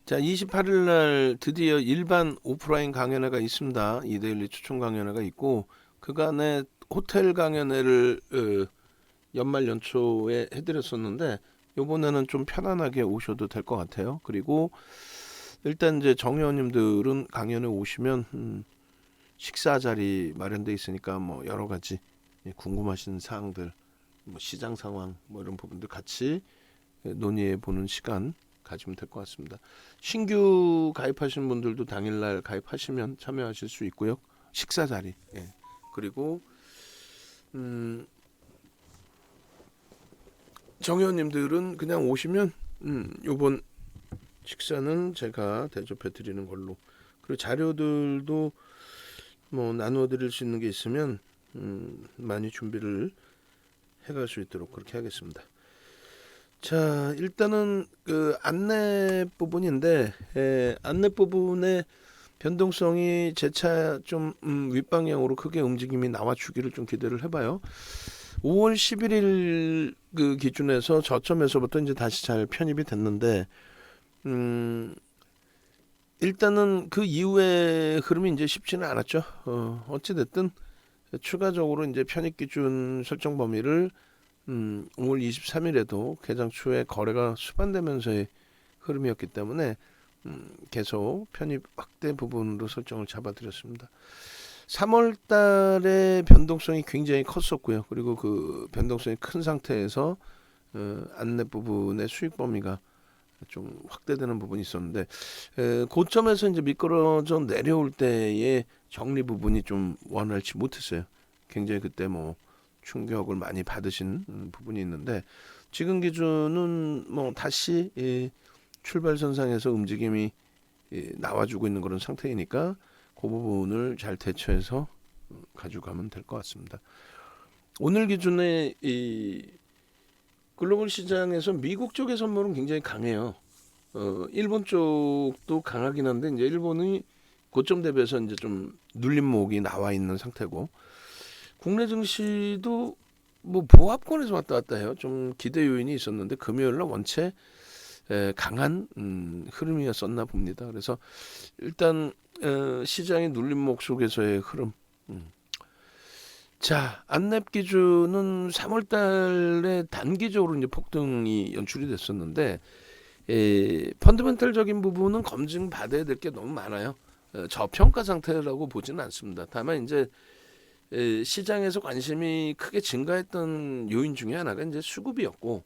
자, 28일 날 드디어 일반 오프라인 강연회가 있습니다. 이데일리 추천 강연회가 있고 그간에 호텔 강연회를 연말 연초에 해드렸었는데 요번에는 좀 편안하게 오셔도 될 것 같아요. 그리고 일단 이제 정회원님들은 강연회 오시면 식사 자리 마련돼 있으니까 뭐 여러 가지 궁금하신 사항들, 뭐 시장 상황 뭐 이런 부분들 같이 논의해 보는 시간 가지면 될 것 같습니다. 신규 가입하신 분들도 당일날 가입하시면 참여하실 수 있고요. 식사 자리. 예. 그리고 정회원님들은 그냥 오시면 요번 식사는 제가 대접해 드리는 걸로. 그리고 자료들도 뭐 나누어 드릴 수 있는 게 있으면 많이 준비를 해갈 수 있도록 그렇게 하겠습니다. 자, 일단은 그 안내 부분인데 안내 부분에 변동성이 재차 좀 윗방향으로 크게 움직임이 나와주기를 좀 기대를 해봐요. 5월 11일 그 기준에서 저점에서부터 이제 다시 잘 편입이 됐는데 일단은 그 이후의 흐름이 이제 쉽지는 않았죠. 어찌됐든 추가적으로 이제 편입 기준 설정 범위를 5월 23일에도 개장 초에 거래가 수반되면서의 흐름이었기 때문에 계속 편입 확대 부분으로 설정을 잡아드렸습니다. 3월 달에 변동성이 굉장히 컸었고요. 그리고 그 변동성이 큰 상태에서 안내 부분의 수익 범위가 좀 확대되는 부분이 있었는데 고점에서 이제 미끄러져 내려올 때의 정리 부분이 좀 원활치 못했어요. 굉장히 그때 뭐 충격을 많이 받으신 부분이 있는데 지금 기준은 뭐 다시 출발선상에서 움직임이 나와주고 있는 그런 상태이니까 그 부분을 잘 대처해서 가져가면 될 것 같습니다. 오늘 기준에 이 글로벌 시장에서 미국 쪽의 선물은 굉장히 강해요. 일본 쪽도 강하긴 한데 이제 일본이 고점 대비해서 이제 좀 눌림목이 나와 있는 상태고 국내 증시도 뭐 보합권에서 왔다 갔다 해요. 좀 기대 요인이 있었는데 금요일날 원체 강한 흐름이었었나 봅니다. 그래서 일단 시장의 눌림목 속에서의 흐름. 자, 안랩 기준은 3월 달에 단기적으로 이제 폭등이 연출이 됐었는데 펀더멘털적인 부분은 검증 받아야 될 게 너무 많아요. 저평가 상태라고 보지는 않습니다. 다만 이제 시장에서 관심이 크게 증가했던 요인 중에 하나가 이제 수급이었고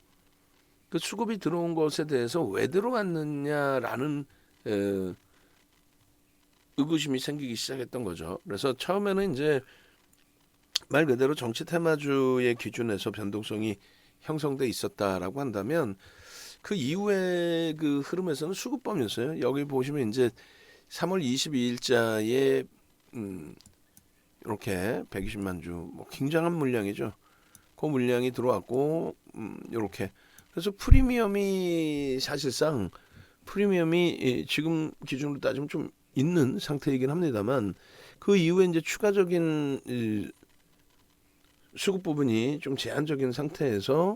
그 수급이 들어온 것에 대해서 왜 들어왔느냐라는 의구심이 생기기 시작했던 거죠. 그래서 처음에는 이제 말 그대로 정치 테마주의 기준에서 변동성이 형성돼 있었다라고 한다면 그 이후에 그 흐름에서는 수급범이었어요. 여기 보시면 이제 3월 22일자에 이렇게 120만 주, 뭐 굉장한 물량이죠. 그 물량이 들어왔고 이렇게 그래서 프리미엄이 지금 기준으로 따지면 좀 있는 상태이긴 합니다만 그 이후에 이제 추가적인 수급 부분이 좀 제한적인 상태에서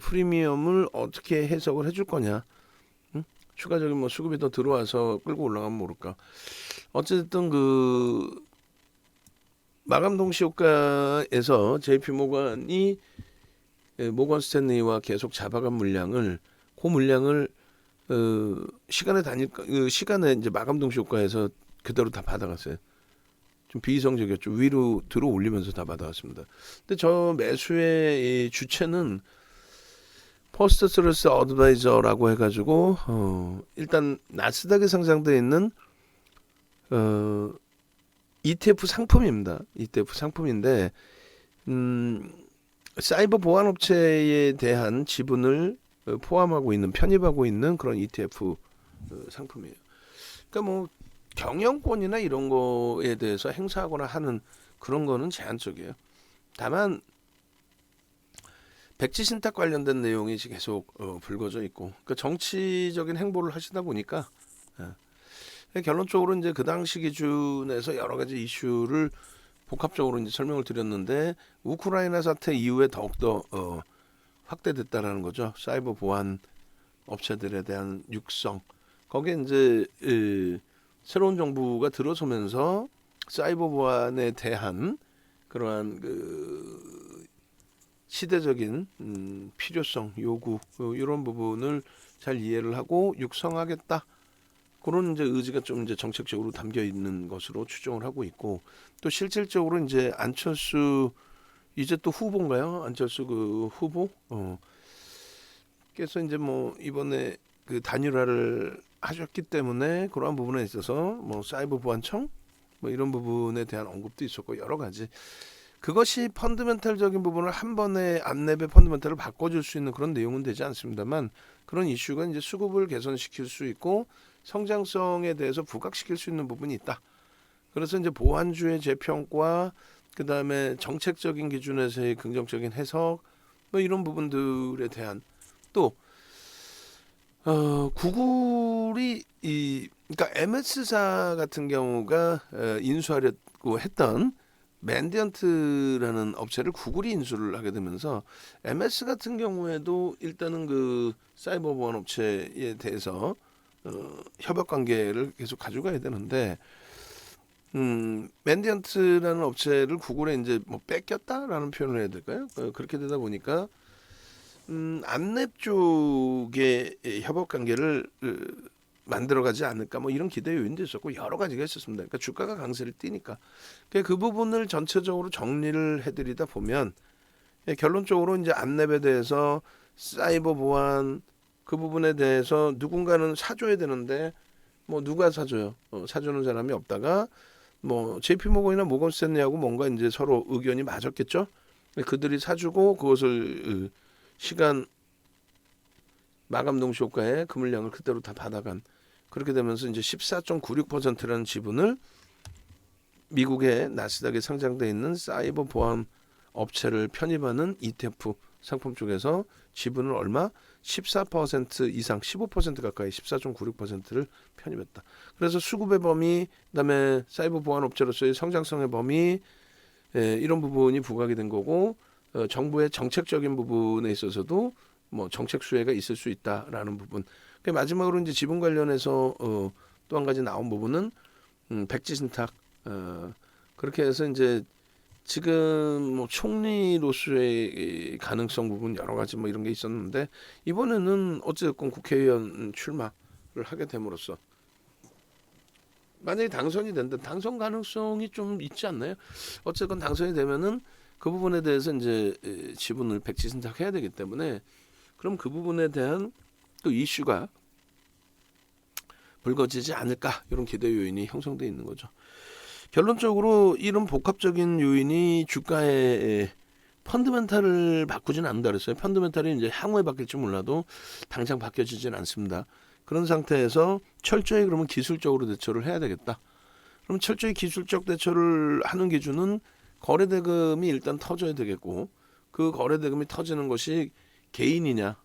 프리미엄을 어떻게 해석을 해줄 거냐. 추가적인 뭐 수급이 더 들어와서 끌고 올라가면 모를까. 어쨌든 그 마감 동시 효과에서 JP 모건이 모건 스탠리와 계속 잡아간 물량을 그 물량을 시간에 이제 마감 동시 효과에서 그대로 다 받아갔어요. 좀 비이성적이었죠. 위로 들어 올리면서 다 받아왔습니다. 근데 저 매수의 이 주체는 퍼스트 스트레스 어드바이저라고 해가지고 일단 나스닥에 상장되어 있는 ETF 상품입니다. ETF 상품인데 사이버 보안 업체에 대한 지분을 포함하고 있는 편입하고 있는 그런 ETF 상품이에요. 그러니까 뭐 경영권이나 이런 거에 대해서 행사하거나 하는 그런 거는 제한적이에요. 다만 백지 신탁 관련된 내용이 계속 불거져 있고 그러니까 정치적인 행보를 하시다 보니까 결론적으로 이제 그 당시 기준에서 여러 가지 이슈를 복합적으로 이제 설명을 드렸는데 우크라이나 사태 이후에 더욱더 확대됐다라는 거죠. 사이버 보안 업체들에 대한 육성 거기에 이제 새로운 정부가 들어서면서 사이버 보안에 대한 그러한 그 시대적인 필요성, 요구 이런 부분을 잘 이해를 하고 육성하겠다. 그런 이제 의지가 좀 이제 정책적으로 담겨 있는 것으로 추정을 하고 있고 또 실질적으로 이제 안철수 이제 또 후보인가요? 안철수 그 후보 그래서 이제 뭐 이번에 그 단일화를 하셨기 때문에 그러한 부분에 있어서 뭐 사이버 보안청 뭐 이런 부분에 대한 언급도 있었고 여러 가지 그것이 펀드멘탈적인 부분을 한 번에 안랩의 펀드멘탈을 바꿔줄 수 있는 그런 내용은 되지 않습니다만 그런 이슈가 이제 수급을 개선시킬 수 있고 성장성에 대해서 부각시킬 수 있는 부분이 있다. 그래서 이제 보안주의 재평가 그 다음에 정책적인 기준에서의 긍정적인 해석 뭐 이런 부분들에 대한 또 구글이 그러니까 MS사 같은 경우가 인수하려고 했던 맨디언트라는 업체를 구글이 인수를 하게 되면서 MS 같은 경우에도 일단은 그 사이버 보안 업체에 대해서 협업 관계를 계속 가져가야 되는데 맨디언트라는 업체를 구글에 이제 뭐 뺏겼다라는 표현을 해야 될까요? 그렇게 되다 보니까 안랩 쪽의 협업 관계를 만들어가지 않을까 뭐 이런 기대 요인도 있었고 여러 가지가 있었습니다. 그러니까 주가가 강세를 띠니까 그 부분을 전체적으로 정리를 해드리다 보면 결론적으로 이제 안랩에 대해서 사이버 보안 그 부분에 대해서 누군가는 사줘야 되는데 뭐 누가 사줘요? 사주는 사람이 없다가 뭐 JP모건이나 모건스탠리하고 뭔가 이제 서로 의견이 맞았겠죠. 그들이 사주고 그것을 시간 마감 동시 효과에 그 물량을 그대로 다 받아간 그렇게 되면서 이제 14.96%라는 지분을 미국의 나스닥에 상장돼 있는 사이버 보안 업체를 편입하는 ETF 상품 쪽에서 지분을 얼마 14% 이상 15% 가까이 14.96%를 편입했다. 그래서 수급의 범위 그다음에 사이버 보안 업체로서의 성장성의 범위 이런 부분이 부각이 된 거고 정부의 정책적인 부분에 있어서도 뭐 정책 수혜가 있을 수 있다라는 부분. 마지막으로 이제 지분 관련해서 또 한 가지 나온 부분은 백지 신탁 그렇게 해서 이제 지금 뭐 총리로서의 가능성 부분 여러 가지 뭐 이런 게 있었는데 이번에는 어쨌든 국회의원 출마를 하게 됨으로써 만약에 당선이 된다 당선 가능성이 좀 있지 않나요? 어쨌건 당선이 되면은 그 부분에 대해서 이제 지분을 백지 신탁해야 되기 때문에 그럼 그 부분에 대한 또 이슈가 불거지지 않을까 이런 기대 요인이 형성돼 있는 거죠. 결론적으로 이런 복합적인 요인이 주가의 펀드멘탈을 바꾸지는 않는다 그랬어요. 펀드멘탈이 이제 향후에 바뀔지 몰라도 당장 바뀌어지진 않습니다. 그런 상태에서 철저히 그러면 기술적으로 대처를 해야 되겠다. 그럼 철저히 기술적 대처를 하는 기준은 거래대금이 일단 터져야 되겠고 그 거래대금이 터지는 것이 개인이냐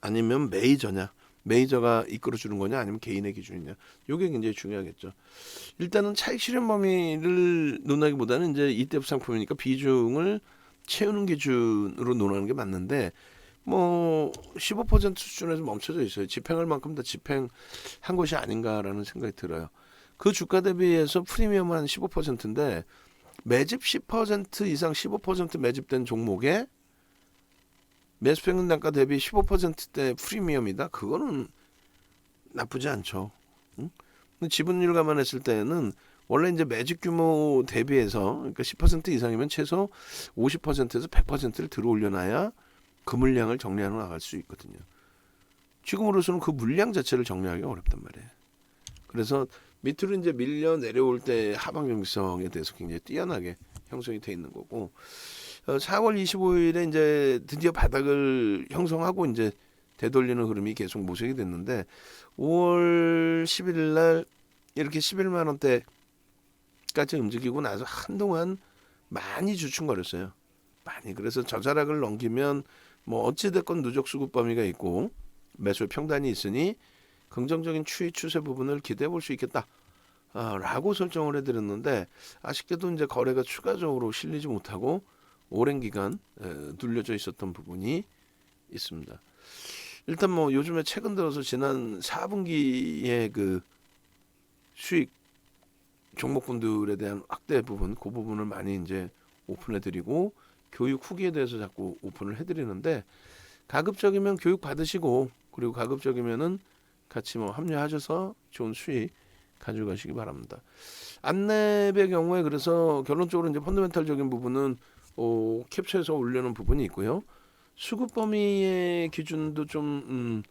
아니면 메이저냐 메이저가 이끌어주는 거냐 아니면 개인의 기준이냐 이게 굉장히 중요하겠죠. 일단은 차익 실현 범위를 논하기보다는 이제 ETF 상품이니까 비중을 채우는 기준으로 논하는 게 맞는데 뭐 15% 수준에서 멈춰져 있어요. 집행할 만큼 다 집행한 것이 아닌가라는 생각이 들어요. 그 주가 대비해서 프리미엄 한 15%인데 매집 10% 이상 15% 매집된 종목에 매수평균 단가 대비 15%대 프리미엄이다. 그거는 나쁘지 않죠. 응? 지분율 감안했을 때는 원래 이제 매집 규모 대비해서 그러니까 10% 이상이면 최소 50%에서 100%를 들어올려놔야 그 물량을 정리해 나갈 수 있거든요. 지금으로서는 그 물량 자체를 정리하기가 어렵단 말이에요. 그래서 밑으로 이제 밀려 내려올 때 하방 경직성에 대해서 굉장히 뛰어나게 형성이 돼 있는 거고 4월 25일에 이제 드디어 바닥을 형성하고 이제 되돌리는 흐름이 계속 모색이 됐는데 5월 11일 날 이렇게 11만 원대까지 움직이고 나서 한동안 많이 주춤거렸어요. 많이. 그래서 저자락을 넘기면 뭐 어찌됐건 누적 수급 범위가 있고 매수 평단이 있으니 긍정적인 추세 부분을 기대해 볼 수 있겠다. 라고 설정을 해드렸는데 아쉽게도 이제 거래가 추가적으로 실리지 못하고 오랜 기간 눌려져 있었던 부분이 있습니다. 일단 뭐 요즘에 최근 들어서 지난 4분기의 그 수익 종목군들에 대한 확대 부분, 그 부분을 많이 이제 오픈해드리고 교육 후기에 대해서 자꾸 오픈을 해드리는데 가급적이면 교육 받으시고 그리고 가급적이면은 같이 뭐 합류하셔서 좋은 수익 가져가시기 바랍니다. 안랩의 경우에 그래서 결론적으로 이제 펀더멘탈적인 부분은 캡처해서 올려놓은 부분이 있고요. 수급 범위의 기준도 좀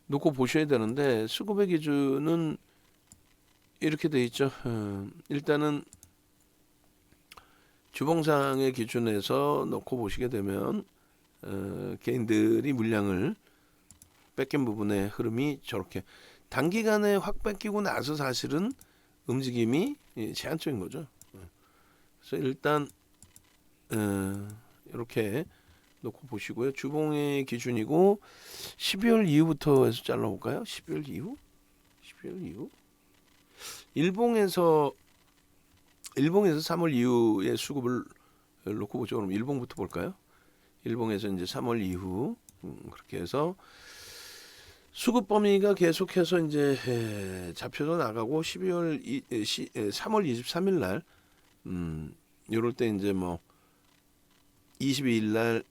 놓고 보셔야 되는데 수급의 기준은 이렇게 돼 있죠. 일단은 주봉상의 기준에서 놓고 보시게 되면 개인들이 물량을 뺏긴 부분의 흐름이 저렇게 단기간에 확 뺏기고 나서 사실은 움직임이 제한적인 거죠. 그래서 일단 이렇게 놓고 보시고요. 주봉의 기준이고 12월 이후부터 해서 잘라볼까요? 12월 이후? 12월 이후? 일봉에서 3월 이후의 수급을 놓고 보죠. 그럼 일봉부터 볼까요? 일봉에서 이제 3월 이후 그렇게 해서 수급 범위가 계속해서 이제 잡혀서 나가고 3월 23일 날 요럴 때 이제 뭐 22일 날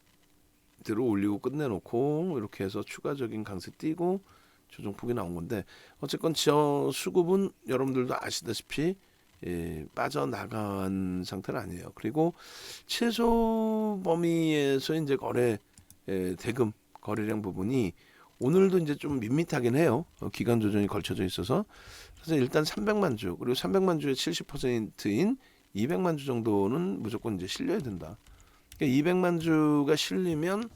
들어 올리고 끝내놓고 이렇게 해서 추가적인 강세 띄고 조정폭이 나온 건데 어쨌건 저 수급은 여러분들도 아시다시피 빠져나간 상태는 아니에요. 그리고 최소 범위에서 이제 대금 거래량 부분이 오늘도 이제 좀 밋밋하긴 해요. 기간 조정이 걸쳐져 있어서. 그래서 일단 300만 주 그리고 300만 주의 70%인 200만 주 정도는 무조건 이제 실려야 된다. 그러니까 200만 주가 실리면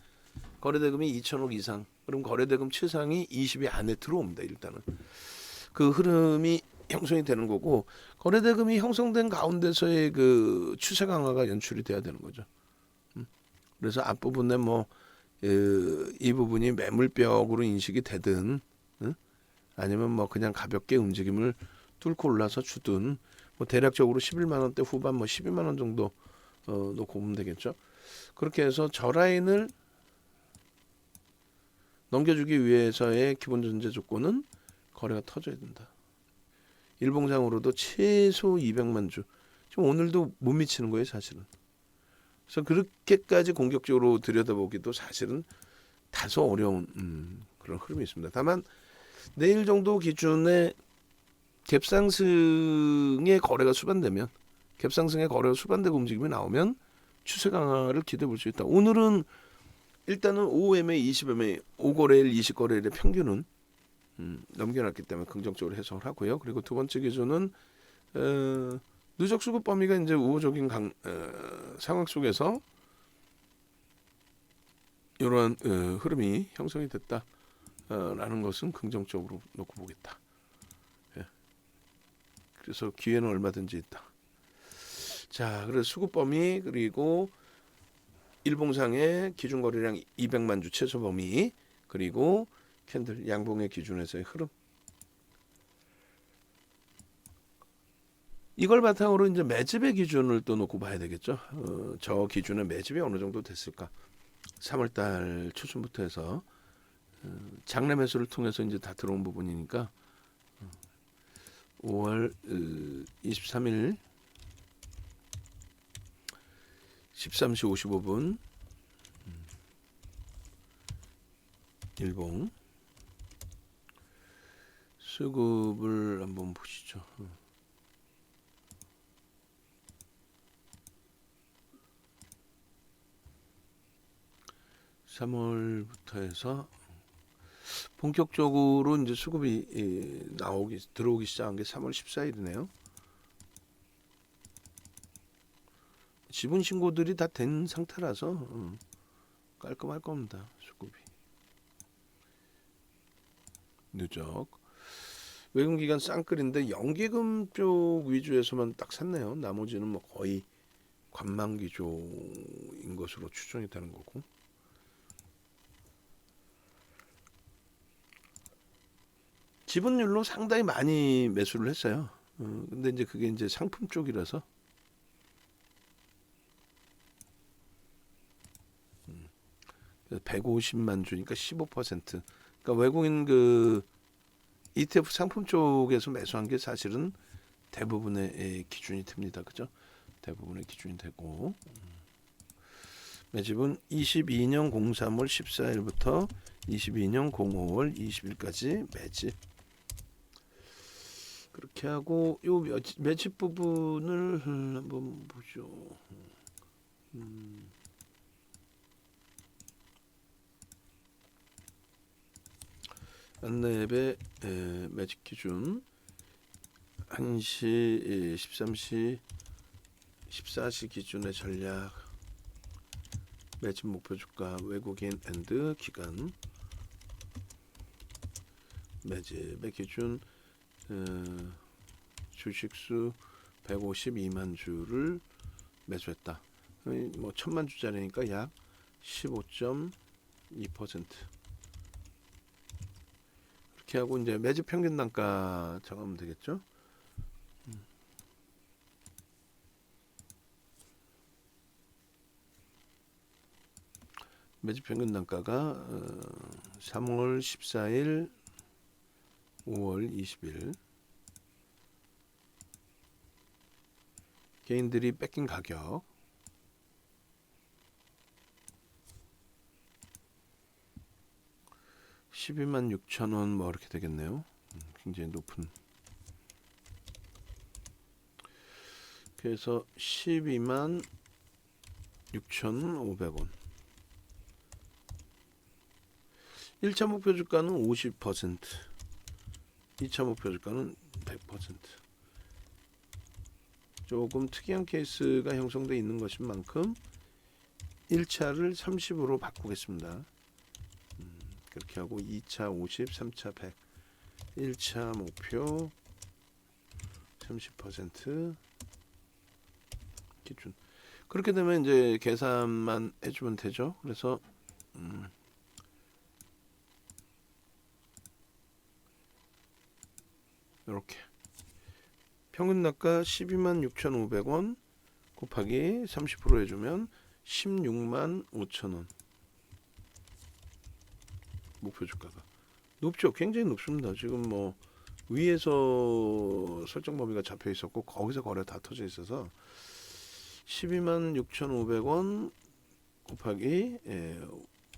거래대금이 2천억 이상. 그럼 거래대금 최상이 20위 안에 들어옵니다. 일단은 그 흐름이 형성이 되는 거고 거래대금이 형성된 가운데서의 그 추세 강화가 연출이 돼야 되는 거죠. 그래서 앞부분에 뭐 이 부분이 매물벽으로 인식이 되든 아니면 뭐 그냥 가볍게 움직임을 뚫고 올라서 주든 뭐 대략적으로 11만 원대 후반 뭐 12만 원 정도 놓고 보면 되겠죠. 그렇게 해서 저 라인을 넘겨주기 위해서의 기본 전제 조건은 거래가 터져야 된다. 일봉상으로도 최소 200만 주. 지금 오늘도 못 미치는 거예요, 사실은. 그래서 그렇게까지 공격적으로 들여다보기도 사실은 다소 어려운 그런 흐름이 있습니다. 다만 내일 정도 기준에 갭상승의 거래가 수반되고 움직임이 나오면 추세 강화를 기대해 볼 수 있다. 오늘은 일단은 5MA, 20MA, 5거래일, 20거래일의 평균은 넘겨놨기 때문에 긍정적으로 해석을 하고요. 그리고 두 번째 기준은 누적 수급 범위가 이제 우호적인 상황 속에서 이러한 흐름이 형성이 됐다라는 것은 긍정적으로 놓고 보겠다. 예. 그래서 기회는 얼마든지 있다. 자, 그래서 수급 범위 그리고 일봉상의 기준 거래량 200만 주 최소 범위 그리고 캔들 양봉의 기준에서의 흐름. 이걸 바탕으로 이제 매집의 기준을 또 놓고 봐야 되겠죠. 저 기준의 매집이 어느 정도 됐을까? 3월달 초순부터 해서 장내 매수를 통해서 이제 다 들어온 부분이니까 5월 23일 13시 55분 일봉 수급을 한번 보시죠. 3월부터 해서 본격적으로 이제 수급이 들어오기 시작한 게 3월 14일이네요. 지분 신고들이 다 된 상태라서 깔끔할 겁니다. 수급이 누적 외금기간 쌍끌인데 연기금 쪽 위주에서만 딱 샀네요. 나머지는 뭐 거의 관망기조인 것으로 추정이 되는 거고. 지분율로 상당히 많이 매수를 했어요. 근데 이제 그게 이제 상품 쪽이라서 150만 주니까 15% 그러니까 외국인 그 ETF 상품 쪽에서 매수한 게 사실은 대부분의 기준이 됩니다. 그죠? 대부분의 기준이 되고 매집은 22년 03월 14일부터 22년 05월 20일까지 매집. 그렇게 하고 요 매집 부분을 한번 보죠. 안내앱의 매집 기준 1시, 13시, 14시 기준의 전략 매집 목표 주가 외국인 앤드 기간 매집의 기준 주식수 152만 주를 매수했다. 뭐 1000만 주짜리니까 약 15.2%. 이렇게 하고 이제 매집 평균 단가 정하면 되겠죠. 매집 평균 단가가 3월 14일, 5월 20일 개인들이 뺏긴 가격 12만 6천 원 뭐 이렇게 되겠네요. 굉장히 높은. 그래서 12만 6,500원. 1차 목표 주가는 50%, 2차 목표 주가는 100%. 조금 특이한 케이스가 형성되어 있는 것인 만큼 1차를 30으로 바꾸겠습니다. 그렇게 하고 2차 50, 3차 100. 1차 목표 30% 기준. 그렇게 되면 이제 계산만 해주면 되죠. 그래서 이렇게 평균 단가 12만 6,500원 곱하기 30% 해주면 16만 5천 원. 목표 주가가 높죠. 굉장히 높습니다. 지금 뭐 위에서 설정 범위가 잡혀 있었고 거기서 거래 다 터져 있어서 12만 6,500원 곱하기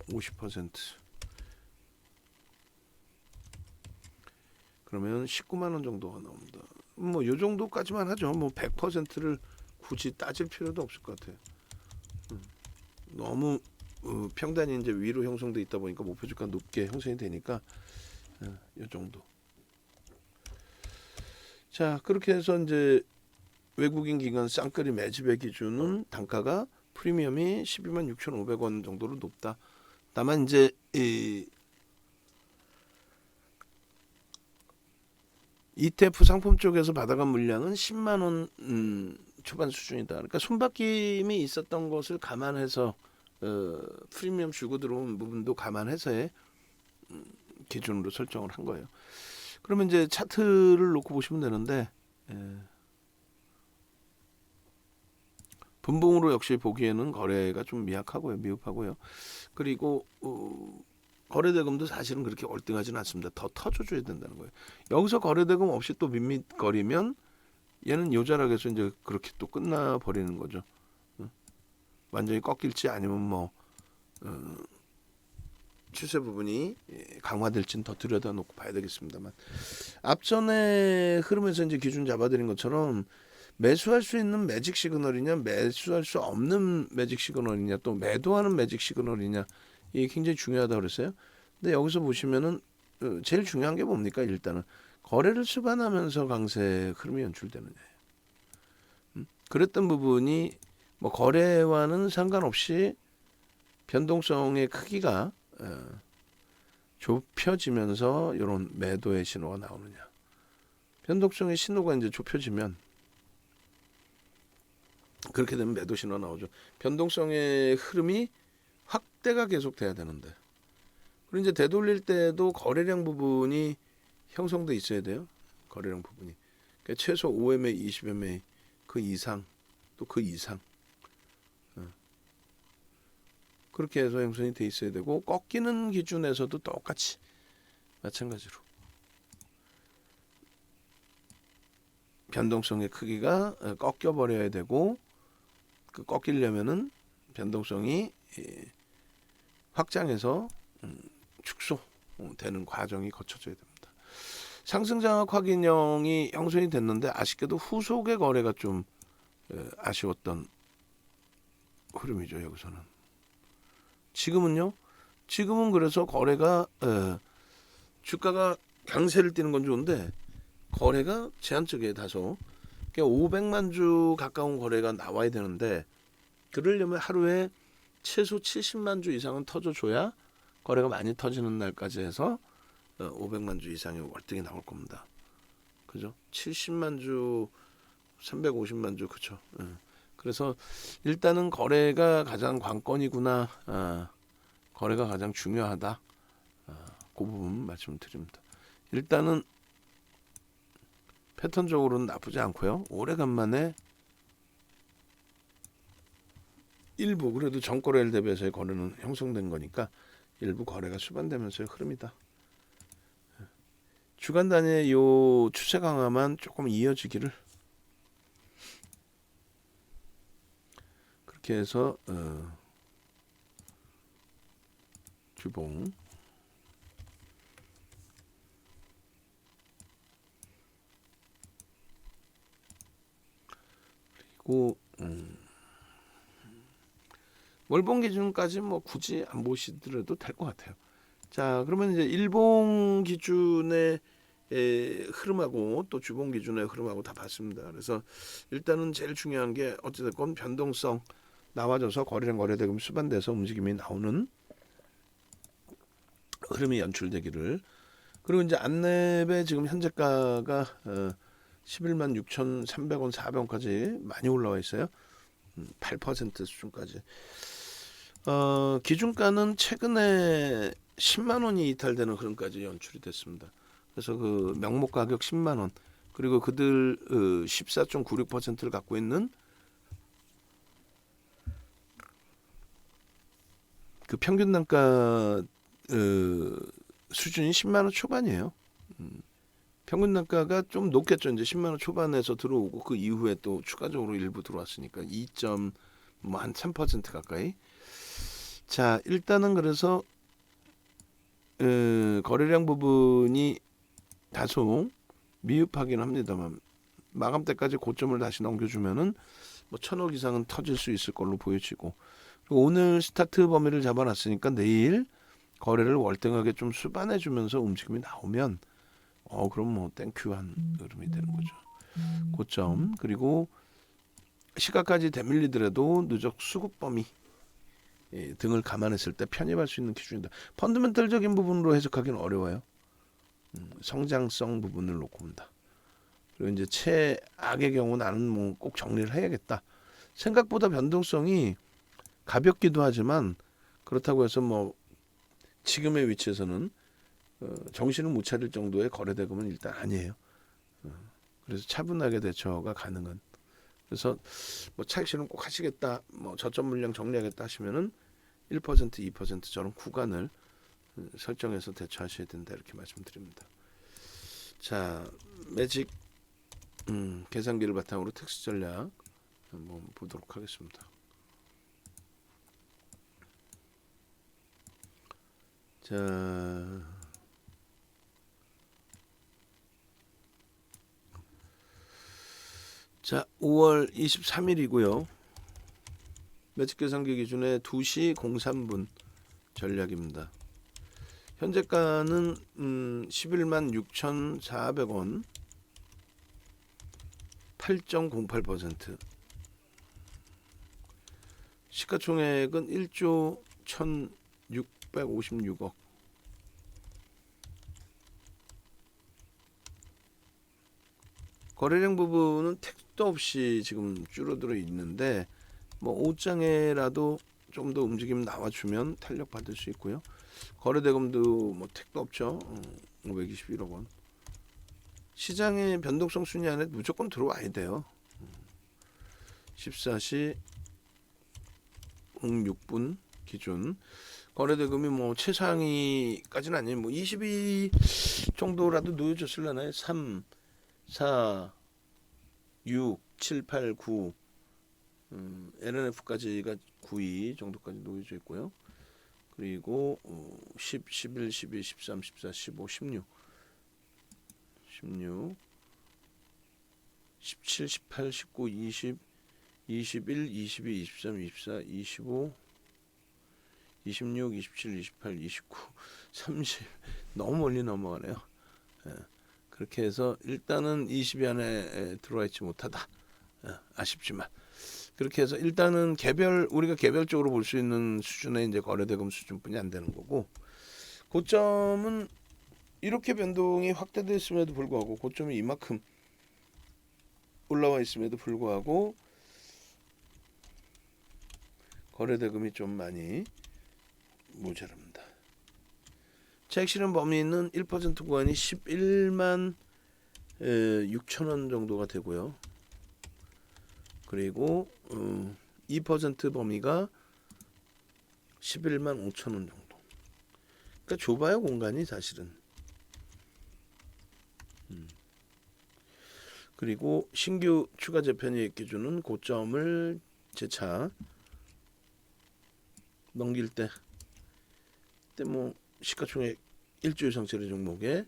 50% 그러면 19만 원 정도가 나옵니다. 뭐 요 정도까지만 하죠. 뭐 100%를 굳이 따질 필요도 없을 것 같아요. 너무 평단이 이제 위로 형성돼 있다 보니까 목표 주가 높게 형성이 되니까 요 정도. 자, 그렇게 해서 이제 외국인 기관 쌍끌이 매집의 기준은 단가가 프리미엄이 12만 6,500원 정도로 높다. 다만 이제 이 ETF 상품 쪽에서 받아간 물량은 10만 원 초반 수준이다. 그러니까 손바뀜이 있었던 것을 감안해서 프리미엄 주고 들어온 부분도 감안해서의 기준으로 설정을 한 거예요. 그러면 이제 차트를 놓고 보시면 되는데 분봉으로 역시 보기에는 거래가 좀 미약하고요, 미흡하고요. 그리고 거래대금도 사실은 그렇게 월등하지는 않습니다. 더 터져줘야 된다는 거예요. 여기서 거래대금 없이 또 밋밋거리면 얘는 요 자락에서 이제 그렇게 또 끝나 버리는 거죠. 완전히 꺾일지 아니면 뭐 추세 부분이 강화될지는 더 들여다놓고 봐야 되겠습니다만 앞전에 흐름에서 이제 기준 잡아드린 것처럼 매수할 수 있는 매직 시그널이냐 매수할 수 없는 매직 시그널이냐 또 매도하는 매직 시그널이냐 이게 굉장히 중요하다고 그랬어요. 근데 여기서 보시면은 제일 중요한 게 뭡니까? 일단은 거래를 수반하면서 강세 흐름이 연출되느냐. 그랬던 부분이 뭐 거래와는 상관없이 변동성의 크기가 좁혀지면서 이런 매도의 신호가 나오느냐. 변동성의 신호가 이제 좁혀지면 그렇게 되면 매도 신호가 나오죠. 변동성의 흐름이 확대가 계속돼야 되는데. 그리고 이제 되돌릴 때도 거래량 부분이 형성돼 있어야 돼요. 거래량 부분이. 그러니까 최소 5MA, 20MA 그 이상 또 그 이상. 그렇게 해서 형성이 돼 있어야 되고 꺾이는 기준에서도 똑같이 마찬가지로 변동성의 크기가 꺾여 버려야 되고, 그 꺾이려면은 변동성이 확장해서 축소되는 과정이 거쳐져야 됩니다. 상승장악 확인형이 형성이 됐는데 아쉽게도 후속의 거래가 좀 아쉬웠던 흐름이죠. 여기서는 지금은요. 지금은 그래서 거래가 주가가 강세를 띠는 건 좋은데 거래가 제한적이에요. 다소 500만 주 가까운 거래가 나와야 되는데, 그러려면 하루에 최소 70만 주 이상은 터져줘야 거래가 많이 터지는 날까지 해서 500만 주 이상의 월등히 나올 겁니다. 그죠? 70만 주, 350만 주, 그죠? 그래서 일단은 거래가 가장 관건이구나. 거래가 가장 중요하다. 그 부분 말씀드립니다. 일단은 패턴적으로는 나쁘지 않고요. 오래간만에 일부 그래도 전거래일 대비해서의 거래는 형성된 거니까 일부 거래가 수반되면서의 흐름이다. 주간 단위의 요 추세 강화만 조금 이어지기를, 그렇게 해서 주봉 그리고 월봉 기준까지 뭐 굳이 안 보시더라도 될 것 같아요. 자, 그러면 이제 일봉 기준의 흐름하고 또 주봉 기준의 흐름하고 다 봤습니다. 그래서 일단은 제일 중요한 게 어찌됐건 변동성 나와줘서 거래량 거래대금 수반돼서 움직임이 나오는 흐름이 연출되기를. 그리고 이제 안랩의 지금 현재가가 11만 6,300원, 400원까지 많이 올라와 있어요. 8% 수준까지. 기준가는 최근에 10만 원이 이탈되는 흐름까지 연출이 됐습니다. 그래서 그 명목 가격 10만 원, 그리고 그들 14.96%를 갖고 있는 그 평균 단가 수준이 10만 원 초반이에요. 평균 단가가 좀 높겠죠. 이제 10만 원 초반에서 들어오고 그 이후에 또 추가적으로 일부 들어왔으니까 2.3% 가까이. 자, 일단은 그래서 거래량 부분이 다소 미흡하긴 합니다만 마감 때까지 고점을 다시 넘겨주면은 뭐 1,000억 이상은 터질 수 있을 걸로 보여지고, 그리고 오늘 스타트 범위를 잡아놨으니까 내일 거래를 월등하게 좀 수반해주면서 움직임이 나오면 그럼 뭐 땡큐한 흐름이 되는 거죠. 고점, 그리고 시가까지 대밀리더라도 누적 수급 범위 등을 감안했을 때 편입할 수 있는 기준이다. 펀더멘털적인 부분으로 해석하기는 어려워요. 성장성 부분을 놓고 본다. 그리고 이제 최악의 경우 나는 뭐 꼭 정리를 해야겠다. 생각보다 변동성이 가볍기도 하지만 그렇다고 해서 뭐 지금의 위치에서는 정신을 못 차릴 정도의 거래대금은 일단 아니에요. 그래서 차분하게 대처가 가능한. 그래서 뭐 차익 실현 꼭 하시겠다, 뭐 저점 물량 정리하겠다 하시면은 1%, 2% 저런 구간을 설정해서 대처하셔야 된다, 이렇게 말씀드립니다. 자, 매직 계산기를 바탕으로 텍스 전략 한번 보도록 하겠습니다. 자, 5월 23일이고요. 매직 계산기 기준에 2시 03분 전략입니다. 현재가는 11만 6,400원, 8.08%. 시가총액은 1조 1,656억. 거래량 부분은 택도 없이 지금 줄어들어 있는데 뭐 5장에라도 좀 더 움직임 나와주면 탄력 받을 수 있고요. 거래대금도 뭐 택도 없죠. 521억 원. 시장의 변동성 순위 안에 무조건 들어와야 돼요. 14시 06분 기준. 거래대금이 뭐 최상위까지는 아니에요. 뭐 22 정도라도 놓여줬을라나요? 3, 4, 6, 7, 8, 9, LNF까지가 9위 정도까지 놓여져 있고요. 그리고 10, 11, 12, 13, 14, 15, 16, 16, 17, 18, 19, 20, 21, 22, 23, 24, 25, 26, 27, 28, 29, 30 너무 멀리 넘어가네요. 예, 그렇게 해서 일단은 20위 안에 들어와 있지 못하다. 아쉽지만 그렇게 해서 일단은 우리가 개별적으로 볼 수 있는 수준의 이제 거래대금 수준뿐이 안 되는 거고, 고점은 이렇게 변동이 확대됐음에도 불구하고 고점이 이만큼 올라와 있음에도 불구하고 거래대금이 좀 많이 모자랍니다. 차익 실현 범위는 1% 구간이 11만 6천 원 정도가 되고요. 그리고 2% 범위가 11만 5천 원 정도. 그러니까 좁아요, 공간이 사실은. 그리고 신규 추가 재편이익 기준은 고점을 재차 넘길 때 뭐 시가총액 1조 이상 처리 종목에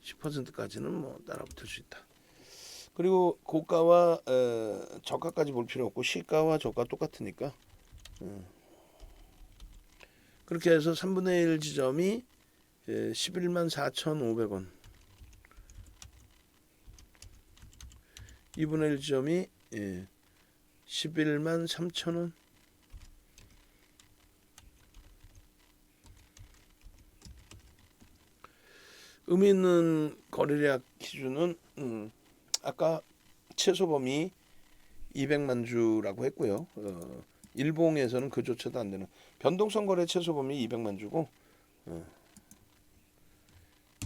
10%까지는 뭐 따라붙을 수 있다. 그리고 고가와 저가까지 볼 필요 없고 시가와 저가 똑같으니까 그렇게 해서 3분의 1 지점이 11만 4,500원, 2분의 1 지점이 11만 3,000원, 의미 있는 거래량 기준은 아까 최소 범위 200만 주라고 했고요. 일봉에서는 그조차도 안 되는 변동성 거래 최소 범위 200만 주고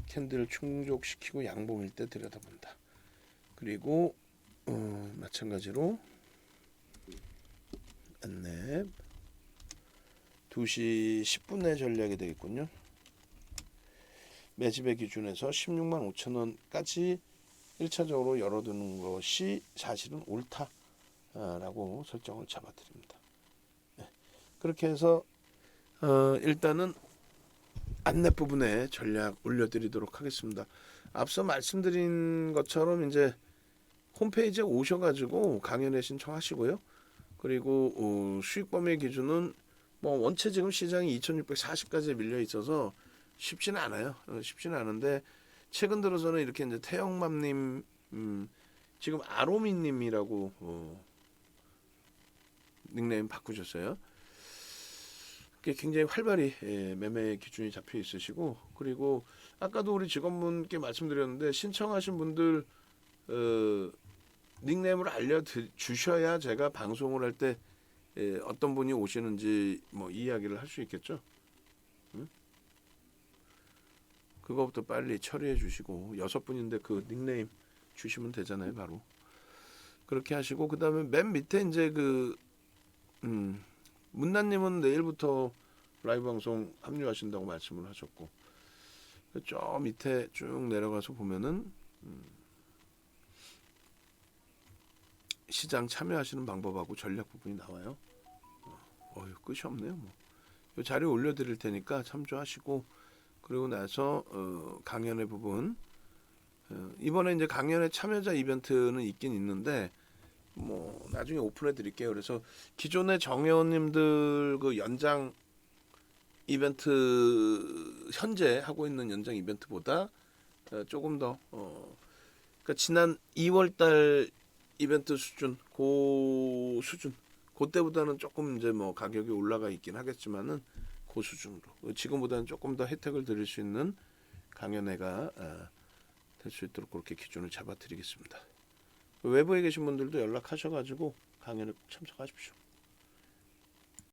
캔들을 충족시키고 양봉일 때 들여다본다. 그리고 마찬가지로 안랩 2시 10분의 전략이 되겠군요. 매집의 기준에서 16만 5천 원까지 1차적으로 열어두는 것이 사실은 옳다라고 설정을 잡아드립니다. 네. 그렇게 해서 일단은 안랩 부분에 전략 올려드리도록 하겠습니다. 앞서 말씀드린 것처럼 이제 홈페이지에 오셔가지고 강연회 신청하시고요. 그리고 수익 범위 기준은 뭐 원체 지금 시장이 2,640까지 밀려 있어서 쉽지는 않아요. 쉽지는 않은데 최근 들어서는 이렇게 이제 태영맘님, 지금 아로미님이라고 닉네임 바꾸셨어요. 굉장히 활발히 매매 기준이 잡혀 있으시고, 그리고 아까도 우리 직원분께 말씀드렸는데 신청하신 분들 닉네임을 알려주셔야 제가 방송을 할 때 어떤 분이 오시는지 뭐 이야기를 할 수 있겠죠. 응? 그거부터 빨리 처리해 주시고 6분인데 그 닉네임 주시면 되잖아요. 바로 그렇게 하시고 그 다음에 맨 밑에 이제 문나님은 내일부터 라이브 방송 합류하신다고 말씀을 하셨고, 저 밑에 쭉 내려가서 보면은 시장 참여하시는 방법하고 전략 부분이 나와요. 끝이 없네요. 뭐. 이 자료 올려드릴 테니까 참조하시고, 그리고 나서 강연의 부분, 이번에 이제 강연의 참여자 이벤트는 있긴 있는데 뭐 나중에 오픈해 드릴게요. 그래서 기존의 정회원님들 그 연장 이벤트 현재 하고 있는 연장 이벤트보다 조금 더 그러니까 지난 2월달 이벤트 수준 그때보다는 조금 이제 뭐 가격이 올라가 있긴 하겠지만은 그 수준으로 지금보다는 조금 더 혜택을 드릴 수 있는 강연회가 될 수 있도록 그렇게 기준을 잡아드리겠습니다. 외부에 계신 분들도 연락하셔가지고 강연에 참석하십시오.